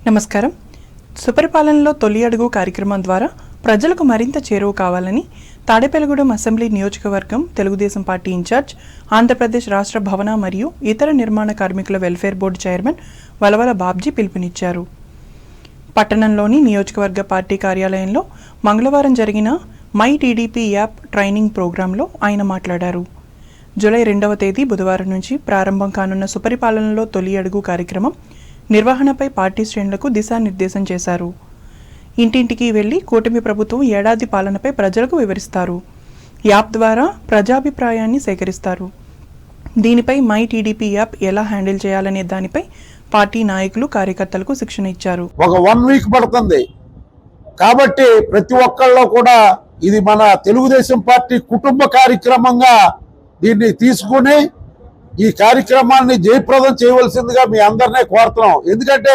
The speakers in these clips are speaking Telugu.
నమస్కారం. సుపరిపాలనలో తొలి అడుగు కార్యక్రమం ద్వారా ప్రజలకు మరింత చేరువ కావాలని తాడేపల్లిగూడెం అసెంబ్లీ నియోజకవర్గం తెలుగుదేశం పార్టీ ఇన్ఛార్జ్, ఆంధ్రప్రదేశ్ రాష్ట్ర భవన మరియు ఇతర నిర్మాణ కార్మికుల welfare board chairman Valavala Babji పిలుపునిచ్చారు. పట్టణంలోని నియోజకవర్గ పార్టీ కార్యాలయంలో మంగళవారం జరిగిన మై టీడీపీ యాప్ ట్రైనింగ్ ప్రోగ్రాంలో ఆయన మాట్లాడారు. జూలై 2వ తేదీ బుధవారం నుంచి ప్రారంభం కానున్న సుపరిపాలనలో తొలి అడుగు కార్యక్రమం నిర్వహణపై పార్టీ శ్రేణులకు దిశానిర్దేశం చేశారు. ఇంటింటికి వెళ్లి కూటమి ప్రభుత్వం ఏడాది పాలనపై ప్రజలకు వివరిస్తారు. యాప్ ద్వారా ప్రజాభిప్రాయాన్ని సేకరిస్తారు. దీనిపై మై టీడీపీ యాప్ ఎలా హ్యాండిల్ చేయాలనే దానిపై పార్టీ నాయకులు కార్యకర్తలకు శిక్షణ ఇచ్చారు. ఒక 1 వీక్ పడుతుంది కాబట్టి ప్రతి ఒక్కళ్ళలో కూడా ఇది మన తెలుగుదేశం పార్టీ కుటుంబ కార్యక్రమంగా దీన్ని తీసుకుని ఈ కార్యక్రమాన్ని జయప్రదం చేయవలసిందిగా మీ అందరినీ కోరుతున్నాం. ఎందుకంటే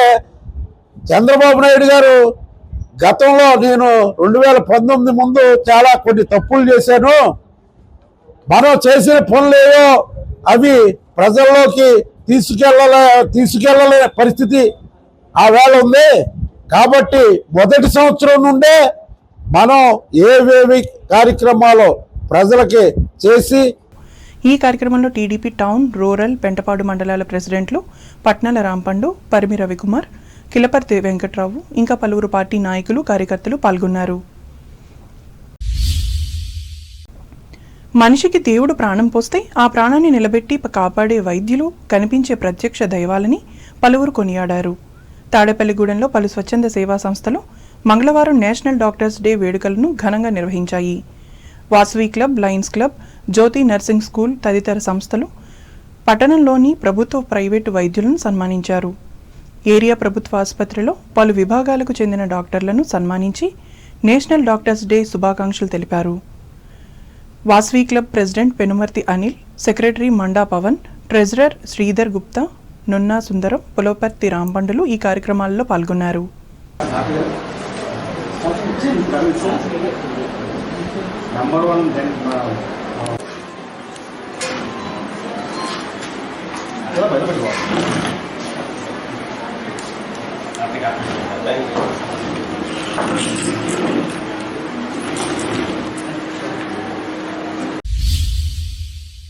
చంద్రబాబు నాయుడు గారు గతంలో నేను 2019 ముందు చాలా కొన్ని తప్పులు చేశాను, మనం చేసిన పనులేవో అవి ప్రజల్లోకి తీసుకెళ్ళలే పరిస్థితి ఆ వేళ ఉంది. కాబట్టి మొదటి సంవత్సరం నుండే మనం ఏవేవి కార్యక్రమాలు ప్రజలకి చేసి ఈ కార్యక్రమంలో టీడీపీ టౌన్, రూరల్, పెంటపాడు మండలాల ప్రెసిడెంట్లు పట్నాల రాంపండు, పరిమి రవికుమార్, కిలపర్తి వెంకట్రావు ఇంకా పలువురు పార్టీ నాయకులు, కార్యకర్తలు పాల్గొన్నారు. మనిషికి దేవుడు ప్రాణం పోస్తే ఆ ప్రాణాన్ని నిలబెట్టి కాపాడే వైద్యులు కనిపించే ప్రత్యక్ష దైవాలని పలువురు కొనియాడారు. తాడేపల్లిగూడెంలో పలు స్వచ్ఛంద సేవా సంస్థలు మంగళవారం నేషనల్ డాక్టర్స్ డే వేడుకలను ఘనంగా నిర్వహించాయి. వాసవి క్లబ్, లయన్స్ క్లబ్, జ్యోతి నర్సింగ్ స్కూల్ తదితర సంస్థలు పట్టణంలోని ప్రభుత్వ, ప్రైవేటు వైద్యులను సన్మానించారు. ఏరియా ప్రభుత్వ ఆసుపత్రిలో పలు విభాగాలకు చెందిన డాక్టర్లను సన్మానించి నేషనల్ డాక్టర్స్ డే శుభాకాంక్షలు తెలిపారు. Vasavi club president Penumarthi Anil, secretary Manda Pavan, treasurer Sridhar Gupta, Nunna Sundaram, Pulaparthi రాంపండులు ఈ కార్యక్రమాల్లో పాల్గొన్నారు.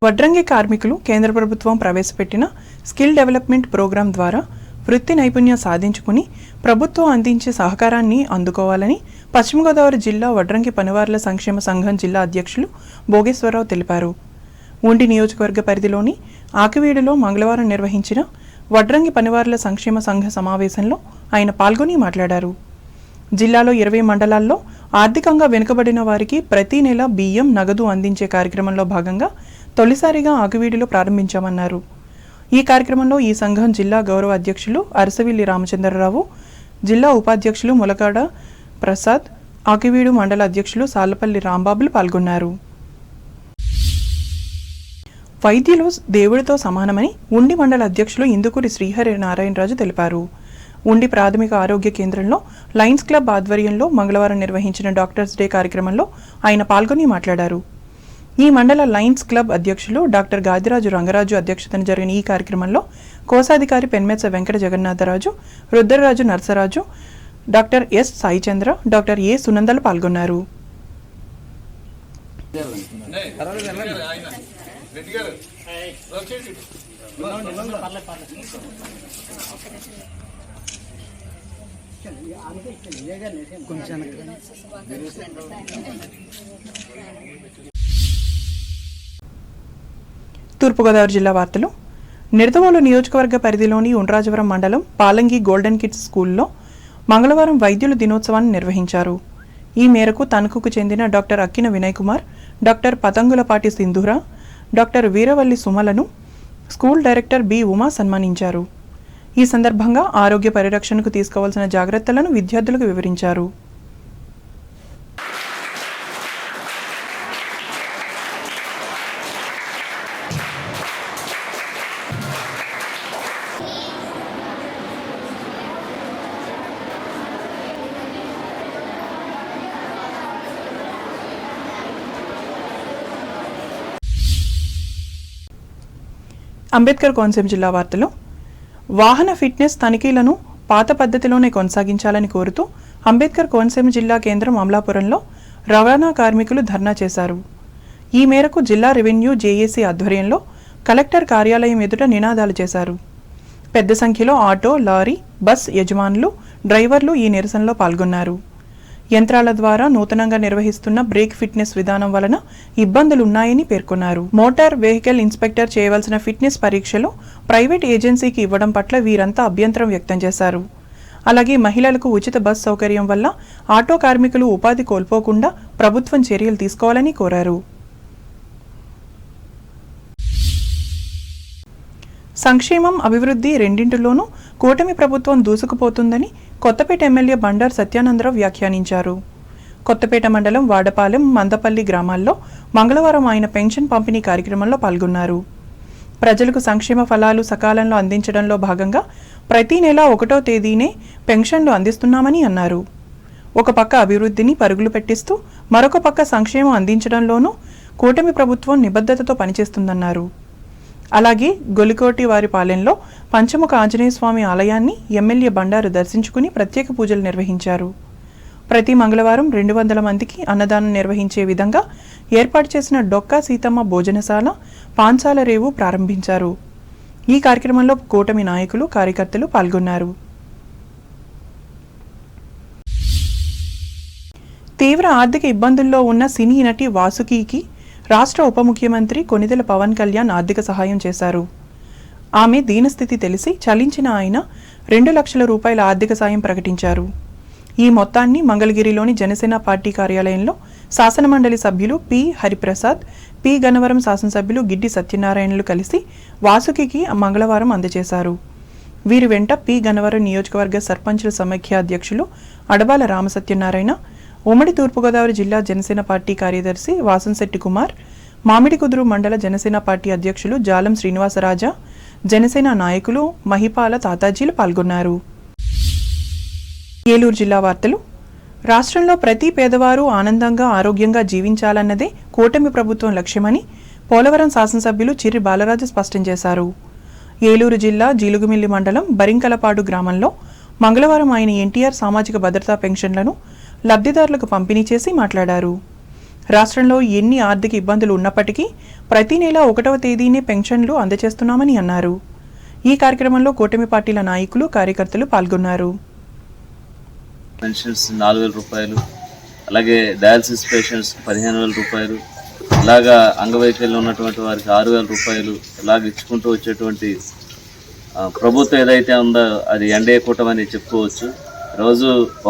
వడ్రంగి కార్మికులు కేంద్ర ప్రభుత్వం ప్రవేశపెట్టిన స్కిల్ డెవలప్మెంట్ ప్రోగ్రాం ద్వారా వృత్తి నైపుణ్యం సాధించుకుని ప్రభుత్వం అందించే సహకారాన్ని అందుకోవాలని పశ్చిమ గోదావరి జిల్లా వడ్రంగి పనివారుల సంక్షేమ సంఘం జిల్లా అధ్యక్షులు భోగేశ్వరరావు తెలిపారు. ఉండి నియోజకవర్గ పరిధిలోని ఆకివీడులో మంగళవారం నిర్వహించిన వడ్రంగి పనివారుల సంక్షేమ సంఘ సమావేశంలో ఆయన పాల్గొని మాట్లాడారు. జిల్లాలో 20 మండలాల్లో ఆర్థికంగా వెనుకబడిన వారికి ప్రతి నెల బియ్యం, నగదు అందించే కార్యక్రమంలో భాగంగా తొలిసారిగా ఆకివీడులో ప్రారంభించామన్నారు. ఈ కార్యక్రమంలో ఈ సంఘం జిల్లా గౌరవ అధ్యక్షులు అరసవిల్లి రామచంద్రరావు, జిల్లా ఉపాధ్యక్షులు ములకాడ ప్రసాద్, ఆకివీడు మండల అధ్యక్షులు సాలపల్లి రాంబాబులు పాల్గొన్నారు. వైద్యులు దేవుడితో సమానమని ఉండి మండల అధ్యక్షులు ఇందుకూరి శ్రీహరి నారాయణరాజు తెలిపారు. ఉండి ప్రాథమిక ఆరోగ్య కేంద్రంలో లయన్స్ క్లబ్ ఆధ్వర్యంలో మంగళవారం నిర్వహించిన డాక్టర్స్ డే కార్యక్రమంలో ఆయన పాల్గొని మాట్లాడారు. ఈ మండల లయన్స్ క్లబ్ అధ్యక్షులు డాక్టర్ గాదిరాజు రంగరాజు అధ్యక్షతన జరిగిన ఈ కార్యక్రమంలో కోశాధికారి Penmetsa Venkata Jagannatharaju, Rudraraju Narsaraju, doctor S Saichandra, doctor A సునందలు పాల్గొన్నారు. తూర్పుగోదావరి జిల్లా వార్తలు. నిడదవోలు నియోజకవర్గ పరిధిలోని ఉండ్రాజవరం మండలం పాలంగి గోల్డెన్ కిడ్స్ స్కూల్లో మంగళవారం వైద్యుల దినోత్సవాన్ని నిర్వహించారు. ఈ మేరకు తణుకుకు చెందిన doctor Akkina Vinay Kumar, doctor Patangulapati Sindhura, doctor Veeravalli సుమలను స్కూల్ డైరెక్టర్ బి ఉమా సన్మానించారు. ఈ సందర్భంగా ఆరోగ్య పరిరక్షణకు తీసుకోవాల్సిన జాగ్రత్తలను విద్యార్థులకు వివరించారు. అంబేద్కర్ కోనసీమ జిల్లా వార్తలు. వాహన ఫిట్నెస్ తనిఖీలను పాత పద్ధతిలోనే కొనసాగించాలని కోరుతూ అంబేద్కర్ కోనసీమ జిల్లా కేంద్రం అమలాపురంలో రవాణా కార్మికులు ధర్నా చేశారు. ఈ మేరకు జిల్లా రెవెన్యూ జేఏసీ ఆధ్వర్యంలో కలెక్టర్ కార్యాలయం ఎదుట నినాదాలు చేశారు. పెద్ద సంఖ్యలో ఆటో, లారీ, బస్ యజమానులు, డ్రైవర్లు ఈ నిరసనలో పాల్గొన్నారు. యంత్రాల ద్వారా నూతనంగా నిర్వహిస్తున్న బ్రేక్ ఫిట్నెస్ విధానం వలన ఇబ్బందులున్నాయని పేర్కొన్నారు. మోటార్ వెహికల్ ఇన్స్పెక్టర్ చేయవలసిన ఫిట్నెస్ పరీక్షలు ప్రైవేట్ ఏజెన్సీకి ఇవ్వడం పట్ల వీరంతా అభ్యంతరం వ్యక్తం చేశారు. అలాగే మహిళలకు ఉచిత బస్ సౌకర్యం వల్ల ఆటో కార్మికులు ఉపాధి కోల్పోకుండా ప్రభుత్వం చర్యలు తీసుకోవాలని కోరారు. సంక్షేమం, అభివృద్ధి రెండింటిలోనూ కూటమి ప్రభుత్వం దూసుకుపోతుందని కొత్తపేట ఎమ్మెల్యే బండారు సత్యానందరావు వ్యాఖ్యానించారు. కొత్తపేట మండలం వాడపాలెం, మందపల్లి గ్రామాల్లో మంగళవారం ఆయన పెన్షన్ పంపిణీ కార్యక్రమంలో పాల్గొన్నారు. ప్రజలకు సంక్షేమ ఫలాలు సకాలంలో అందించడంలో భాగంగా ప్రతి నెల 1వ తేదీనే పెన్షన్లు అందిస్తున్నామని అన్నారు. ఒక పక్క అభివృద్ధిని పరుగులు పెట్టిస్తూ మరొక పక్క సంక్షేమం అందించడంలోనూ కూటమి ప్రభుత్వం నిబద్ధతతో పనిచేస్తుందన్నారు. అలాగే గొలికోటి వారి పాలెంలో పంచముఖ ఆంజనేయ స్వామి ఆలయాన్ని ఎమ్మెల్యే బండారు దర్శించుకుని ప్రత్యేక పూజలు నిర్వహించారు. ప్రతి మంగళవారం 200 మందికి అన్నదానం నిర్వహించే విధంగా ఏర్పాటు చేసిన డొక్కా సీతమ్మ భోజనశాల, పాన్సాల రేవు ప్రారంభించారు. ఈ కార్యక్రమంలో కూటమి నాయకులు, కార్యకర్తలు పాల్గొన్నారు. తీవ్ర ఆర్థిక ఇబ్బందుల్లో ఉన్న సినీ నటి వాసుకీకి రాష్ట్ర ఉప ముఖ్యమంత్రి కొనిదెల పవన్ కళ్యాణ్ ఆర్థిక సహాయం చేశారు. ఆమె దీనస్థితి తెలిసి చలించిన ఆయన 2 లక్షల రూపాయల ఆర్థిక సాయం ప్రకటించారు. ఈ మొత్తాన్ని మంగళగిరిలోని జనసేన పార్టీ కార్యాలయంలో శాసనమండలి సభ్యులు పి హరిప్రసాద్, పి గన్నవరం శాసనసభ్యులు గిడ్డి సత్యనారాయణలు కలిసి వాసుకికి మంగళవారం అందజేశారు. వీరి వెంట పి గన్నవరం నియోజకవర్గ సర్పంచుల సమైక్య అధ్యక్షులు అడబాల రామసత్యనారాయణ, ఉమ్మడి తూర్పుగోదావరి జిల్లా జనసేన పార్టీ కార్యదర్శి వాసంశెట్టి కుమార్, మామిడికుదురు మండల జనసేన పార్టీ అధ్యక్షులు జాలం శ్రీనివాసరాజా, జనసేన నాయకులు మహిపాల తాతాజీలు పాల్గొన్నారు. ఏలూరు జిల్లా వార్తలు. రాష్ట్రంలో ప్రతి పేదవారు ఆనందంగా, ఆరోగ్యంగా జీవించాలన్నదే కూటమి ప్రభుత్వం లక్ష్యమని పోలవరం శాసనసభ్యులు చిర్రి బాలరాజు స్పష్టం చేశారు. ఏలూరు జిల్లా జీలుగుమిల్లి మండలం బరింకలపాడు గ్రామంలో మంగళవారం ఆయన ఎన్టీఆర్ సామాజిక భద్రతా పెన్షన్లను లబ్ధిదారులకు పంపిణీ చేసి మాట్లాడారు. రాష్ట్రంలో ఎన్ని ఆర్థిక ఇబ్బందులు ఉన్నప్పటికీ ప్రతి నెల 1వ తేదీనే పెన్షన్లు అందజేస్తున్నామని అన్నారు. ఈ కార్యక్రమంలో కూటమి పార్టీల నాయకులు, కార్యకర్తలు పాల్గొన్నారు. పెన్షన్స్ 4,000 రూపాయలు, అలాగే డయాలసిస్ పేషెంట్స్ 15,000 రూపాయలు, ఇలాగా అంగవైకల్యం ఉన్నటువంటి వారికి 6,000 రూపాయలు ఇలాగ ఇచ్చుకుంటూ వచ్చేటువంటి ప్రభుత్వం ఏదైతే ఉందో అది ఎన్డీఏ కూటమి చెప్పుకోవచ్చు.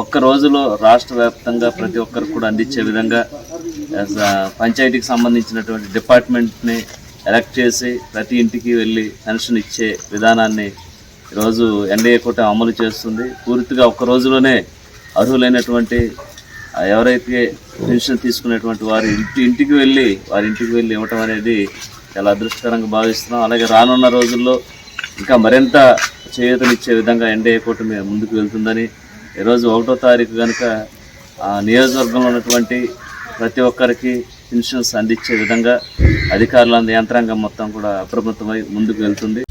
ఒక్క రోజులో రాష్ట్ర వ్యాప్తంగా ప్రతి ఒక్కరికి కూడా అందించే విధంగా పంచాయతీకి సంబంధించినటువంటి డిపార్ట్మెంట్ని ఎలక్ట్ చేసి ప్రతి ఇంటికి వెళ్ళి పెన్షన్ ఇచ్చే విధానాన్ని ఈరోజు ఎన్డీఏ కూటమి అమలు చేస్తుంది. పూర్తిగా ఒక్క రోజులోనే అర్హులైనటువంటి ఎవరైతే పెన్షన్ తీసుకునేటువంటి వారి ఇంటికి వెళ్ళి ఇవ్వటం అనేది చాలా అదృష్టకరంగా భావిస్తున్నాం. అలాగే రానున్న రోజుల్లో ఇంకా మరింత చేయూతనిచ్చే విధంగా ఎన్డీఏ కూటమి ముందుకు వెళ్తుందని, ఈరోజు 1వ తారీఖు కనుక నియోజకవర్గంలో ఉన్నటువంటి ప్రతి ఒక్కరికి పెన్షన్స్ అందించే విధంగా అధికారుల యంత్రాంగం మొత్తం కూడా అప్రమత్తమై ముందుకు వెళ్తుంది.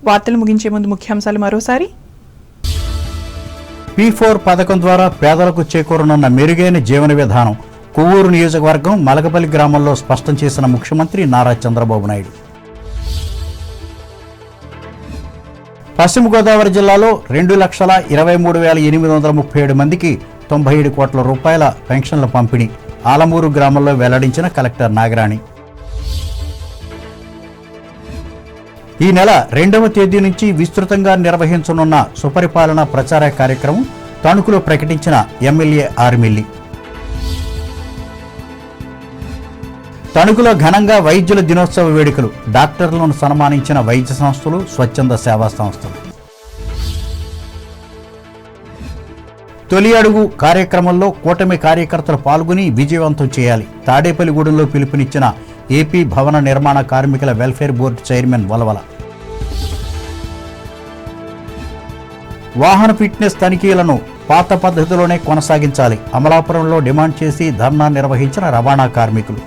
వార్తలు ముగించే ముందు ముఖ్యాంశాలు మరోసారి. P4 పథకం ద్వారా పేదలకు చేకూరనున్న మెరుగైన జీవన విధానం కొవ్వూరు నియోజకవర్గం మలకపల్లి గ్రామంలో స్పష్టం చేసిన ముఖ్యమంత్రి నారా చంద్రబాబు నాయుడు. పశ్చిమ గోదావరి జిల్లాలో 2,23,837 మందికి 97 కోట్ల రూపాయల పెన్షన్ల పంపిణీ ఆలమూరు గ్రామంలో వెల్లడించిన కలెక్టర్ నాగరాణి. ఈ నెల 2వ తేదీ నుంచి విస్తృతంగా నిర్వహించనున్న సుపరిపాలన ప్రచార కార్యక్రమం తణుకులో ప్రకటించిన ఎమ్మెల్యే ఆర్మిల్లి. తణుకులో ఘనంగా వైద్యుల దినోత్సవ వేడుకలు, డాక్టర్లను సన్మానించిన వైద్య సంస్థలు, స్వచ్ఛంద సేవా సంస్థలు. తొలి అడుగు కార్యక్రమంలో కూటమి కార్యకర్తలు పాల్గొని విజయవంతం చేయాలి. తాడేపల్లిగూడెంలో పిలుపునిచ్చిన ఏపీ భవన నిర్మాణ కార్మికుల వెల్ఫేర్ బోర్డు చైర్మన్ వలవల. వాహన ఫిట్నెస్ తనిఖీలను పాత పద్ధతిలోనే కొనసాగించాలి. అమలాపురంలో డిమాండ్ చేసి ధర్నా నిర్వహించిన రవాణా కార్మికులు.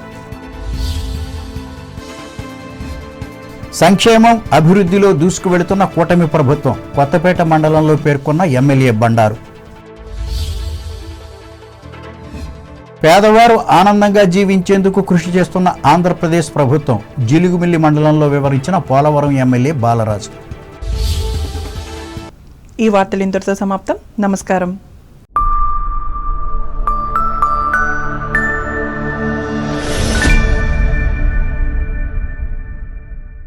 సంక్షేమం అభివృద్ధిలో దూసుకువెళుతున్న కూటమి ప్రభుత్వం కొత్తపేట మండలంలో పేర్కొన్న ఎమ్మెల్యే బండారు. పేదవారు ఆనందంగా జీవించేందుకు కృషి చేస్తున్న ఆంధ్రప్రదేశ్ ప్రభుత్వం జిలుగుమిల్లి మండలంలో వివరించిన పోలవరం ఎమ్మెల్యే బాలరాజు. ఈ వార్తలు ఇంతటితో సమాప్తం. నమస్కారం.